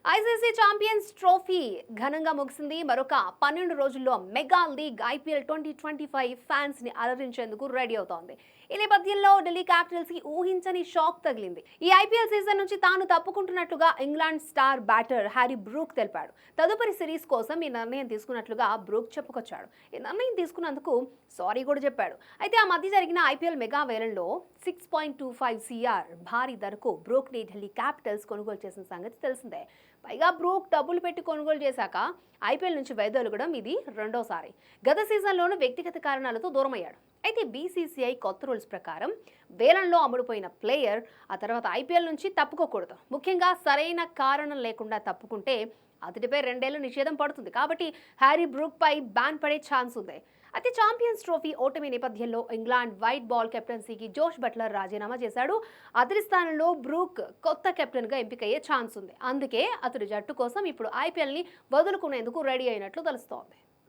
ICC champions trophy ఘనంగా ముగిసింది. మరొక 12 రోజుల్లో మెగా లీగ్ ఐపీఎల్ 2025 ఫ్యాన్స్ ని అలరించేందుకు రెడీ అవుతోంది. ఈ నేపథ్యంలో ఢిల్లీ క్యాపిటల్స్ కి ఊహించని షాక్ తగిలింది. ఈ ఐపీఎల్ సీజన్ నుంచి తాను తప్పుకుంటున్నట్లుగా England star batter Harry Brook తెలిపాడు. తదుపరి సిరీస్ కోసం ఈ నిర్ణయం తీసుకున్నట్లుగా బ్రూక్ చెప్పుకొచ్చాడు. ఈ నిర్ణయం తీసుకున్నందుకు సారీ కూడా చెప్పాడు. అయితే ఆ మధ్య జరిగిన ఐపీఎల్ మెగా వేలంలో 6.25 CR భారీ ధరకు బ్రూక్ ని ఢిల్లీ క్యాపిటల్స్ కొనుగోలు చేసిన సంగతి తెలిసిందే. పైగా బ్రూక్ డబ్బులు పెట్టి కొనుగోలు చేశాక ఐపీఎల్ నుంచి వైదొలగడం ఇది రెండోసారి. గత సీజన్లోనూ వ్యక్తిగత కారణాలతో దూరమయ్యాడు. అయితే బీసీసీఐ కొత్త రూల్స్ ప్రకారం వేలంలో అమ్ముడుపోయిన ప్లేయర్ ఆ తర్వాత ఐపీఎల్ నుంచి తప్పుకోకూడదు. ముఖ్యంగా సరైన కారణం లేకుండా తప్పుకుంటే అతడిపై 2 ఏళ్ల నిషేధం పడుతుంది. కాబట్టి హ్యారీ బ్రూక్ పై బ్యాన్ పడే ఛాన్స్ ఉంది. అయితే ఛాంపియన్స్ ట్రోఫీ ఓటమి నేపథ్యంలో ఇంగ్లాండ్ వైట్ బాల్ కెప్టెన్సీకి జోష్ బట్లర్ రాజీనామా చేశాడు. అతడి స్థానంలో బ్రూక్ కొత్త కెప్టెన్గా ఎంపికయ్యే ఛాన్స్ ఉంది. అందుకే అతడు జట్టు కోసం ఇప్పుడు ఐపీఎల్ని వదులుకునేందుకు రెడీ అయినట్లు తెలుస్తోంది.